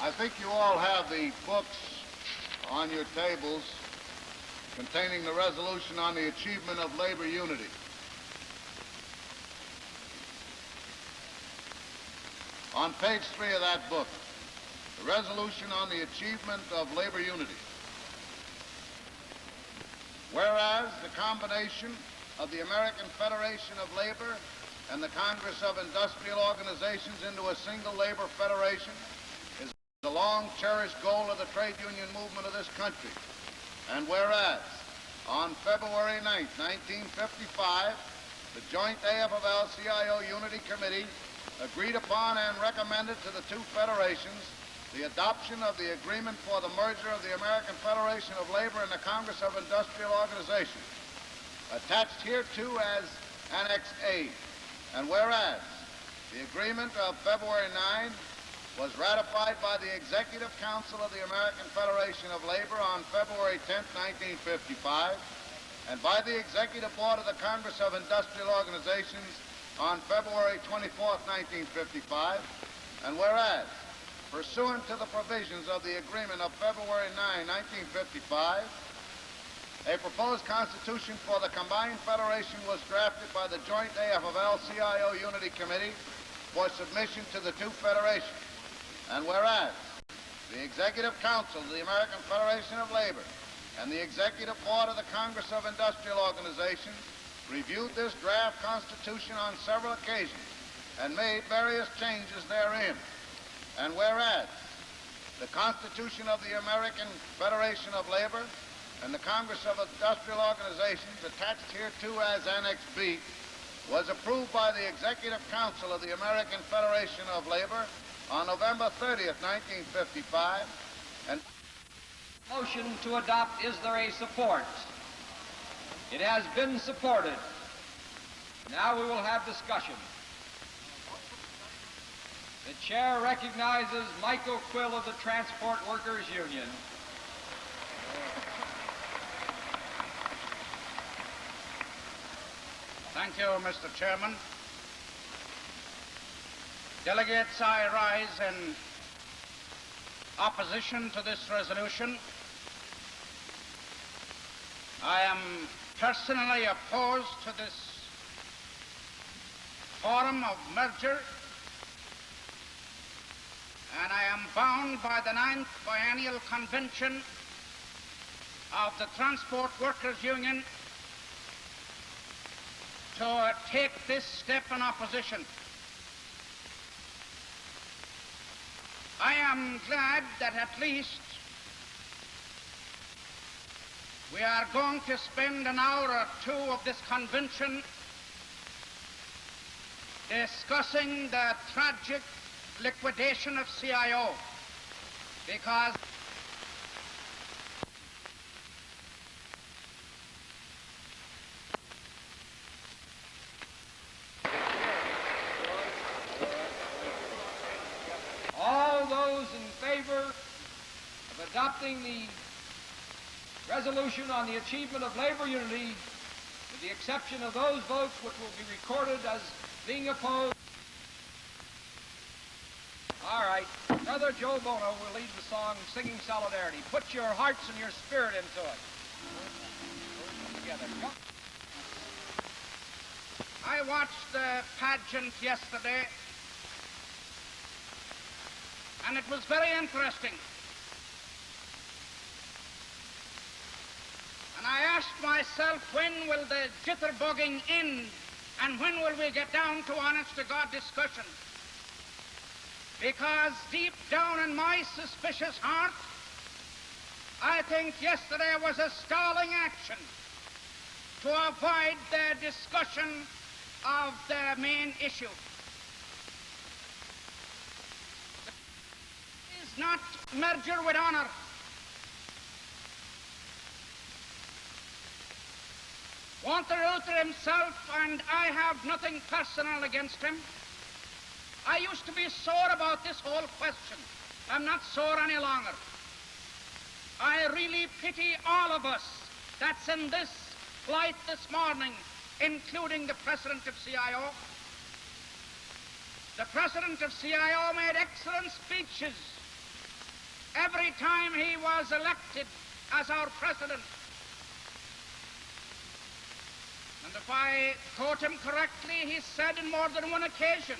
I think you all have the books on your tables containing the resolution on the achievement of labor unity. On page 3 of that book, the resolution on the achievement of labor unity. Whereas the combination of the American Federation of Labor and the Congress of Industrial Organizations into a single labor federation is the long-cherished goal of the trade union movement of this country. And whereas on February 9, 1955, the joint AFL-CIO Unity Committee agreed upon and recommended to the two federations the adoption of the agreement for the merger of the American Federation of Labor and the Congress of Industrial Organizations, attached hereto as Annex A. And whereas the agreement of February 9 was ratified by the Executive Council of the American Federation of Labor on February 10, 1955, and by the Executive Board of the Congress of Industrial Organizations on February 24, 1955, and whereas, pursuant to the provisions of the agreement of February 9, 1955, a proposed constitution for the combined federation was drafted by the joint AFL-CIO Unity Committee for submission to the two federations. And whereas the Executive Council of the American Federation of Labor and the Executive Board of the Congress of Industrial Organizations reviewed this draft constitution on several occasions and made various changes therein. And whereas the Constitution of the American Federation of Labor and the Congress of Industrial Organizations, attached hereto as Annex B, was approved by the Executive Council of the American Federation of Labor on November 30th, 1955, and motion to adopt, is there a support? It has been supported. Now we will have discussion. The chair recognizes Michael Quill of the Transport Workers Union. Thank you, Mr. Chairman. Delegates, I rise in opposition to this resolution. I am personally opposed to this form of merger, and I am bound by the 9th Biennial Convention of the Transport Workers Union to take this step in opposition. I am glad that at least we are going to spend an hour or two of this convention discussing the tragic liquidation of CIO, because all those in favor of adopting the resolution on the achievement of labor unity, with the exception of those votes which will be recorded as being opposed. All right. Brother Joe Bono will lead the song Singing Solidarity. Put your hearts and your spirit into it. Together. I watched the pageant yesterday, and it was very interesting. And I asked myself, when will the jitterbugging end, and when will we get down to honest-to-God discussion? Because deep down in my suspicious heart, I think yesterday was a stalling action to avoid the discussion of the main issue. It is not merger with honor. Walter Luther himself, and I have nothing personal against him, I used to be sore about this whole question. I'm not sore any longer. I really pity all of us that's in this flight this morning, including the president of CIO. The president of CIO made excellent speeches every time he was elected as our president. And if I quote him correctly, he said on more than one occasion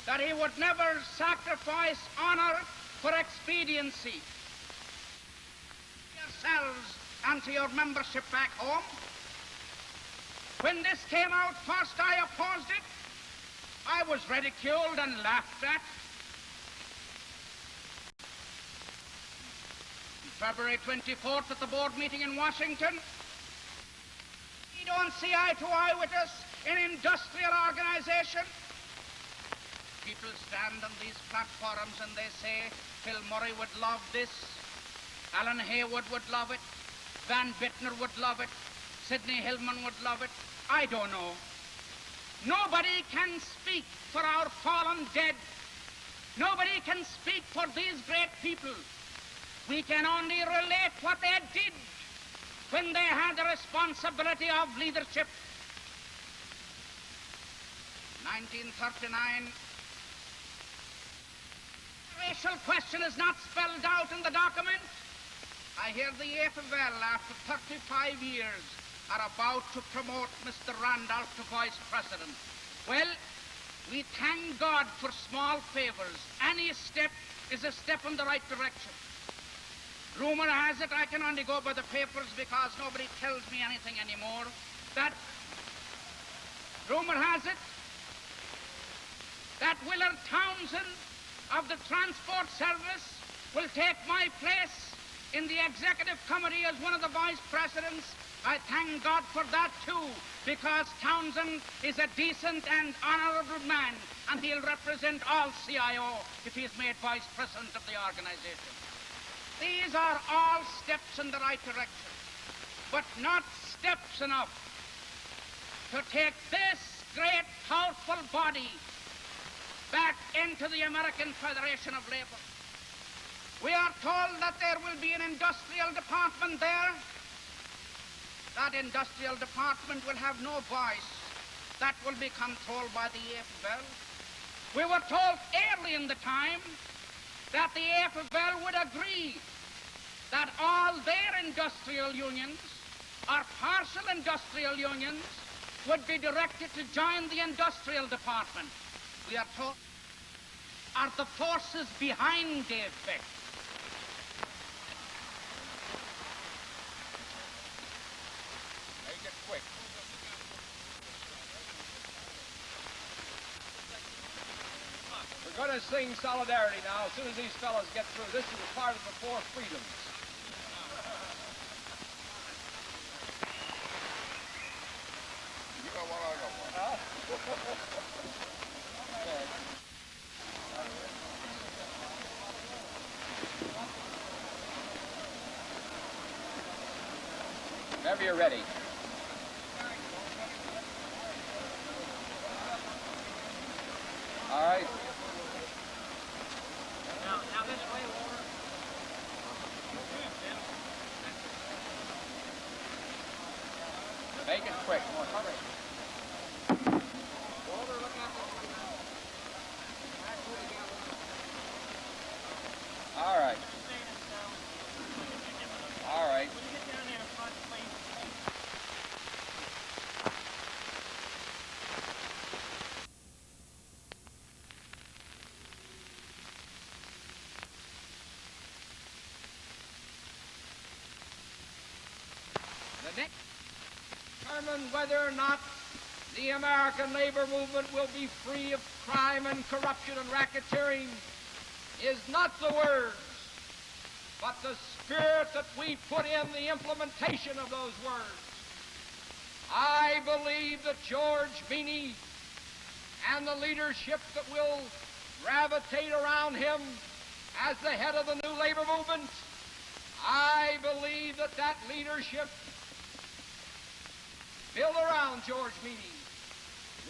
that he would never sacrifice honor for expediency. Yourselves and to your membership back home. When this came out first, I opposed it. I was ridiculed and laughed at. February 24th at the board meeting in Washington, we don't see eye to eye with us in industrial organization. People stand on these platforms and they say, Phil Murray would love this, Alan Haywood would love it, Van Bittner would love it, Sidney Hillman would love it. I don't know. Nobody can speak for our fallen dead. Nobody can speak for these great people. We can only relate what they did when they had the responsibility of leadership. 1939, the racial question is not spelled out in the document. I hear the AFL, after 35 years, are about to promote Mr. Randolph to vice president. Well, we thank God for small favors. Any step is a step in the right direction. Rumor has it, I can only go by the papers because nobody tells me anything anymore, that rumor has it that Willard Townsend of the Transport Service will take my place in the executive committee as one of the vice presidents. I thank God for that too, because Townsend is a decent and honorable man, and he'll represent all CIO if he's made vice president of the organization. These are all steps in the right direction, but not steps enough to take this great, powerful body back into the American Federation of Labor. We are told that there will be an industrial department there. That industrial department will have no voice. That will be controlled by the AFL. We were told early in the time that the AFL would agree that all their industrial unions, or partial industrial unions, would be directed to join the industrial department. We are told are the forces behind the effect. Make it quick. We're going to sing Solidarity now as soon as these fellas get through. This is a part of the Four Freedoms. You got one, I got one. Whenever you're ready. All right. Now this way, Walter. Make it quick. Walter, look at All right. All right. The next determine whether or not the American labor movement will be free of crime and corruption and racketeering is not the words, but the spirit that we put in the implementation of those words. I believe that George Meany and the leadership that will gravitate around him as the head of the new labor movement, I believe that that leadership built around George Meany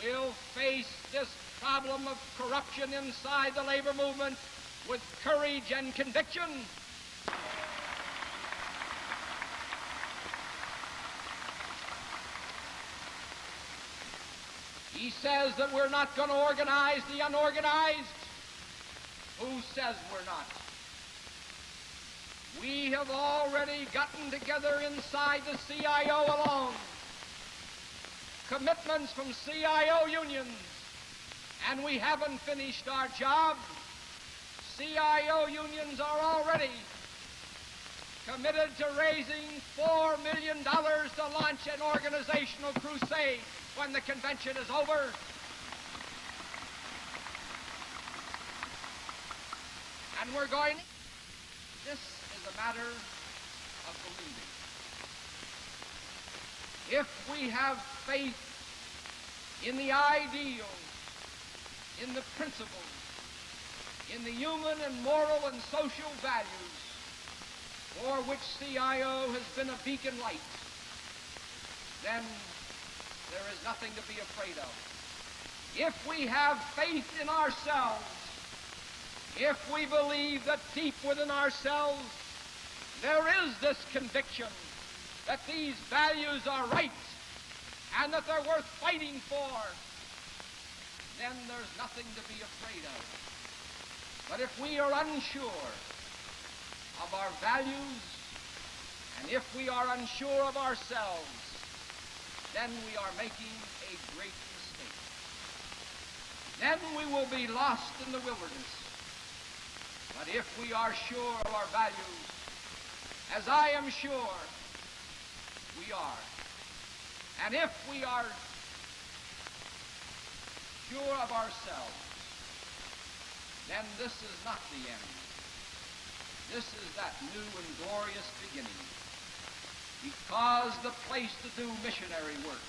will face this problem of corruption inside the labor movement with courage and conviction. He says that we're not going to organize the unorganized. Who says we're not? We have already gotten together inside the CIO alone commitments from CIO unions, and we haven't finished our job. CIO unions are already committed to raising $4 million to launch an organizational crusade when the convention is over. And we're going. This is a matter of believing. If we have faith in the ideals, in the principles, in the human and moral and social values for which CIO has been a beacon light, then there is nothing to be afraid of. If we have faith in ourselves, if we believe that deep within ourselves there is this conviction that these values are right and that they're worth fighting for, then there's nothing to be afraid of. But if we are unsure of our values, and if we are unsure of ourselves, then we are making a great mistake. Then we will be lost in the wilderness. But if we are sure of our values, as I am sure we are, and if we are sure of ourselves, then this is not the end. This is that new and glorious beginning. Because the place to do missionary work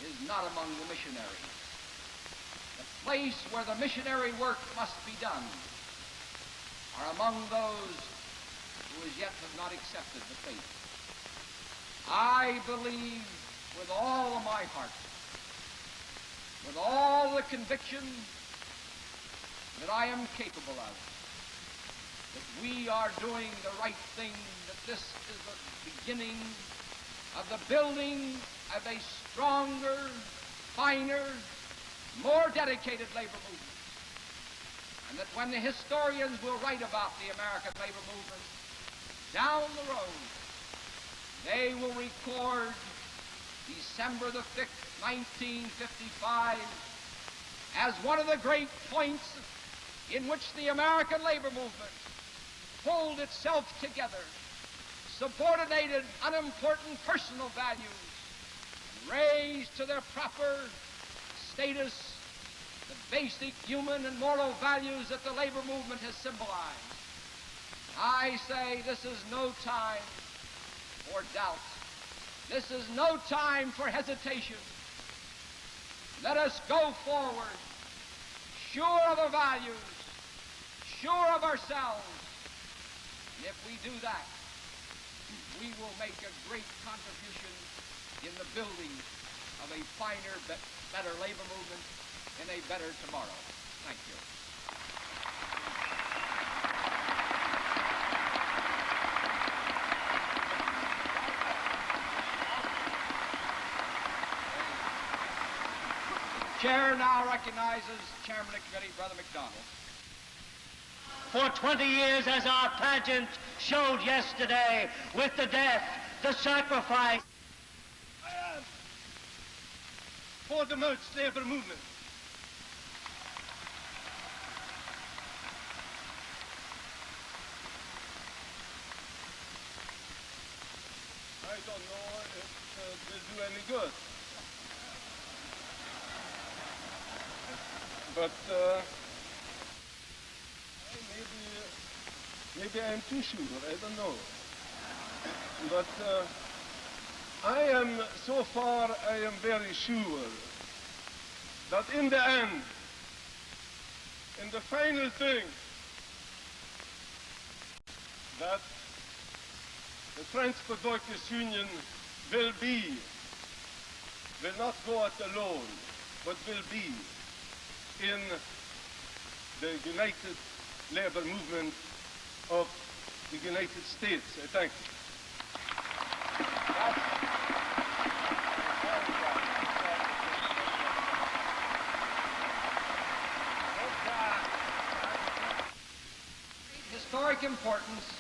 is not among the missionaries. The place where the missionary work must be done are among those who as yet have not accepted the faith. I believe with all of my heart, with all the conviction that I am capable of, that we are doing the right thing, that this is the beginning of the building of a stronger, finer, more dedicated labor movement. And that when the historians will write about the American labor movement down the road, they will record December the 5th, 1955, as one of the great points in which the American labor movement pulled itself together, subordinated unimportant personal values, and raised to their proper status the basic human and moral values that the labor movement has symbolized. I say this is no time for doubt. This is no time for hesitation. Let us go forward, sure of our values, sure of ourselves. And if we do that, we will make a great contribution in the building of a finer, better labor movement in a better tomorrow. Thank you. Chair now recognizes Chairman of the Committee, Brother McDonald. For 20 years, as our pageant showed yesterday, with the death, the sacrifice. I am for the merged labor movement. I don't know if it will do any good. But maybe I'm too sure, I don't know. But I am, so far, I am very sure that in the end, in the final thing, that the Transport Workers Union will not go it alone, but will be in the United Labor Movement of the United States. I thank you. Historic importance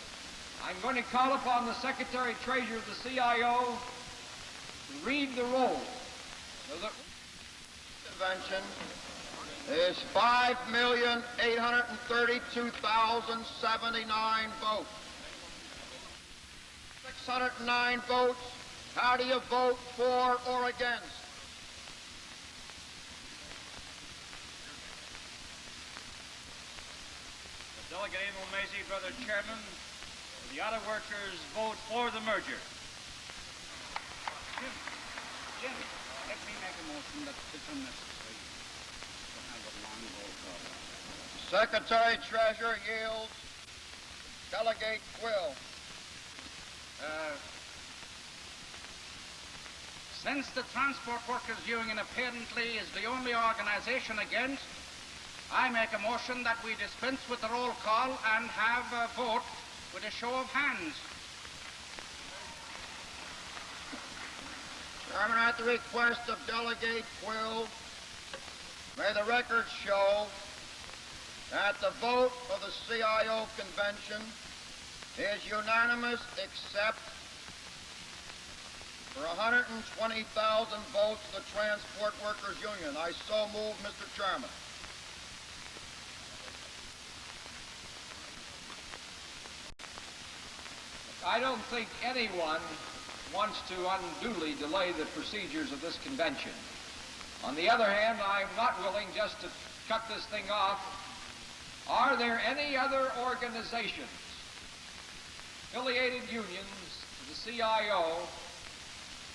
I'm going to call upon the Secretary-Treasurer of the CIO to read the roll. So that Convention is 5,832,079 votes. 609 votes. How do you vote for or against? Delegate Emil Macy, Brother Chairman, the auto workers vote for the merger. Jim, let me make a motion that it's unnecessary to have a long roll call. Secretary-Treasurer yields. Delegate Quill. Since the Transport Workers Union apparently is the only organization against, I make a motion that we dispense with the roll call and have a vote with a show of hands. Chairman, at the request of Delegate Quill, may the record show that the vote of the CIO convention is unanimous except for 120,000 votes of the Transport Workers Union. I so move, Mr. Chairman. I don't think anyone wants to unduly delay the procedures of this convention. On the other hand, I'm not willing just to cut this thing off. Are there any other organizations, affiliated unions to the CIO,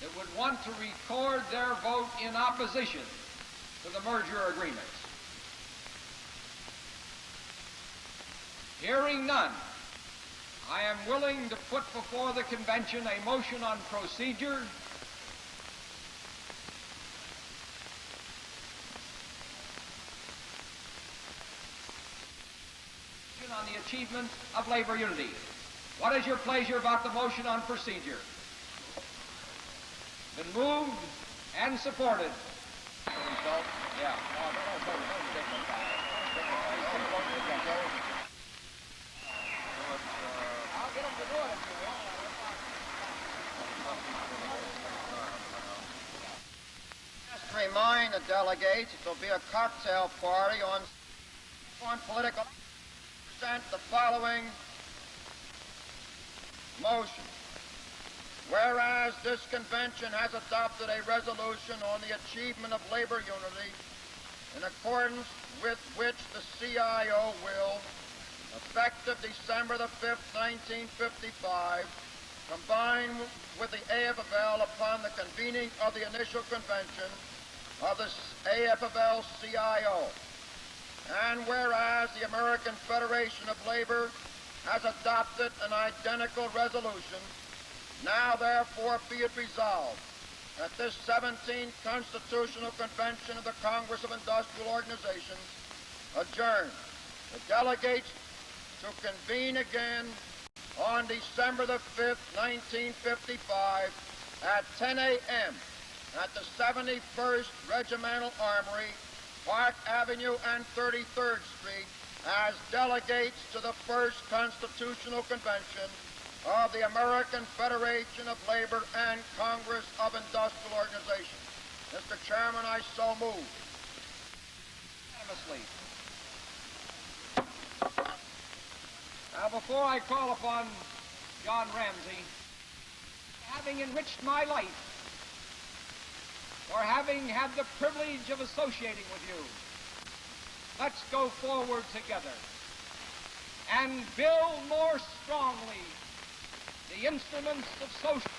that would want to record their vote in opposition to the merger agreement? Hearing none, I am willing to put before the convention a motion on procedure on the achievement of labor unity. What is your pleasure about the motion on procedure? Been moved and supported. Yeah. I'll get them to do it if you will. Just to remind the delegates, it will be a cocktail party on political. Present the following motion. Whereas this convention has adopted a resolution on the achievement of labor unity, in accordance with which the CIO will, effective December the 5th, 1955, combine with the AFL upon the convening of the initial convention of the AFL-CIO. And whereas the American Federation of Labor has adopted an identical resolution, now therefore be it resolved that this 17th Constitutional Convention of the Congress of Industrial Organizations adjourn. The delegates to convene again on December the 5th, 1955 at 10 a.m. at the 71st Regimental Armory, Park Avenue and 33rd Street, as delegates to the First Constitutional Convention of the American Federation of Labor and Congress of Industrial Organizations. Mr. Chairman, I so move. Unanimously. Now, before I call upon John Ramsey, having enriched my life, or having had the privilege of associating with you, let's go forward together and build more strongly the instruments of social.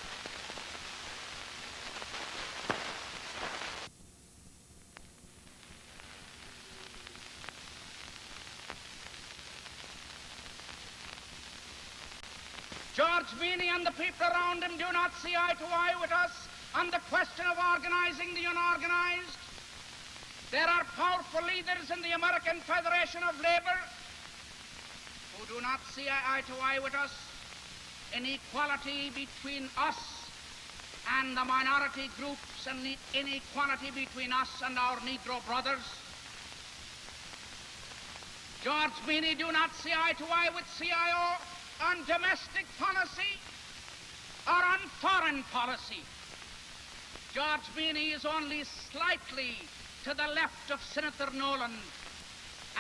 George Meany and the people around him do not see eye to eye with us on the question of organizing the unorganized. There are powerful leaders in the American Federation of Labor who do not see eye to eye with us in equality between us and the minority groups and the inequality between us and our Negro brothers. George Meany do not see eye to eye with CIO on domestic policy or on foreign policy. George Meany is only slightly to the left of Senator Nolan,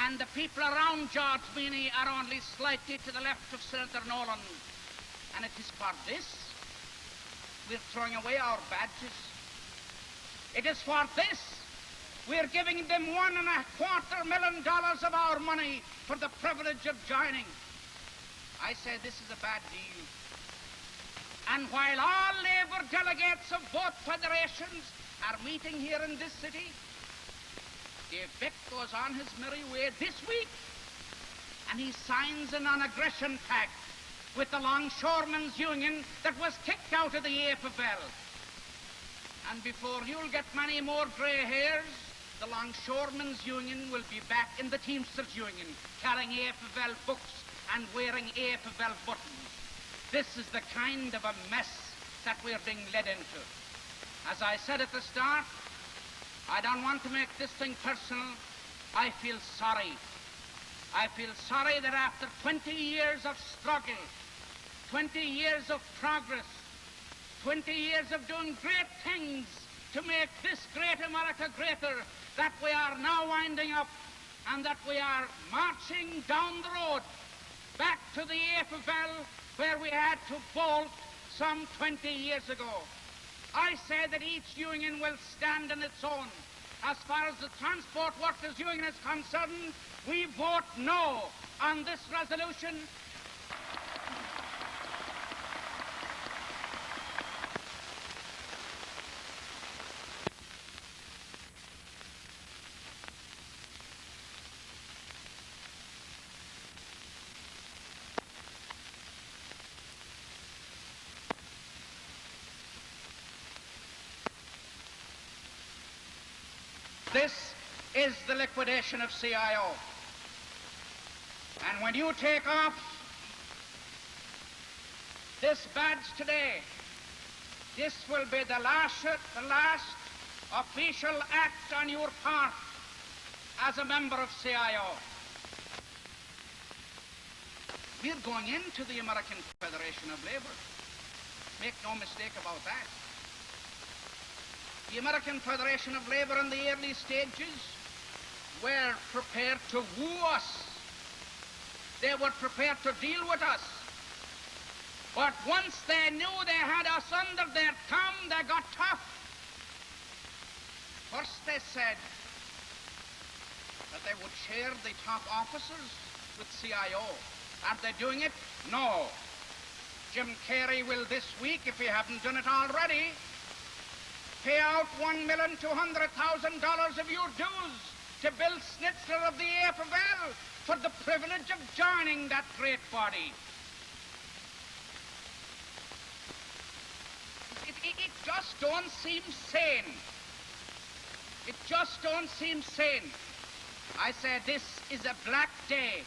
and the people around George Meany are only slightly to the left of Senator Nolan. And it is for this we're throwing away our badges. It is for this we're giving them $1.25 million of our money for the privilege of joining. I say this is a bad deal. And while all Labour delegates of both federations are meeting here in this city, Dave Beck goes on his merry way this week, and he signs a non-aggression pact with the Longshoremen's Union that was kicked out of the AFL. And before you'll get many more grey hairs, the Longshoremen's Union will be back in the Teamsters Union, carrying AFL books and wearing AFL buttons. This is the kind of a mess that we're being led into. As I said at the start, I don't want to make this thing personal. I feel sorry. I feel sorry that after 20 years of struggle, 20 years of progress, 20 years of doing great things to make this great America greater, that we are now winding up and that we are marching down the road back to the AFL where we had to bolt some 20 years ago. I say that each union will stand on its own. As far as the Transport Workers Union is concerned, we vote no on this resolution. This is the liquidation of CIO. And when you take off this badge today, this will be the last official act on your part as a member of CIO. We're going into the American Federation of Labor. Make no mistake about that. The American Federation of Labor in the early stages were prepared to woo us. They were prepared to deal with us. But once they knew they had us under their thumb, they got tough. First they said that they would share the top officers with CIO. Are they doing it? No. Jim Carey will this week, if he haven't done it already, pay out $1,200,000 of your dues to Bill Schnitzler of the AFL for the privilege of joining that great body. It just don't seem sane. It just don't seem sane. I say this is a black day.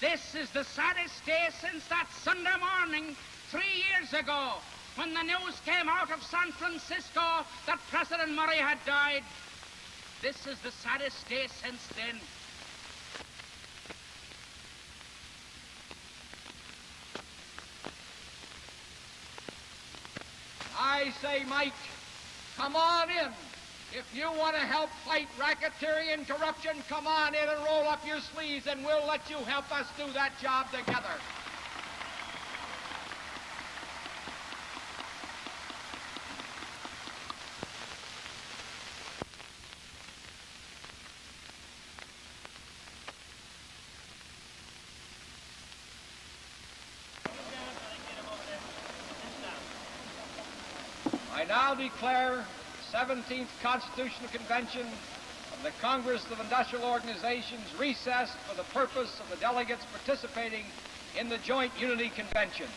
This is the saddest day since that Sunday morning 3 years ago when the news came out of San Francisco that President Murray had died. This is the saddest day since then. I say, Mike, come on in. If you want to help fight racketeering and corruption, come on in and roll up your sleeves, and we'll let you help us do that job together. I now declare the 17th Constitutional Convention of the Congress of Industrial Organizations recessed for the purpose of the delegates participating in the Joint Unity Convention.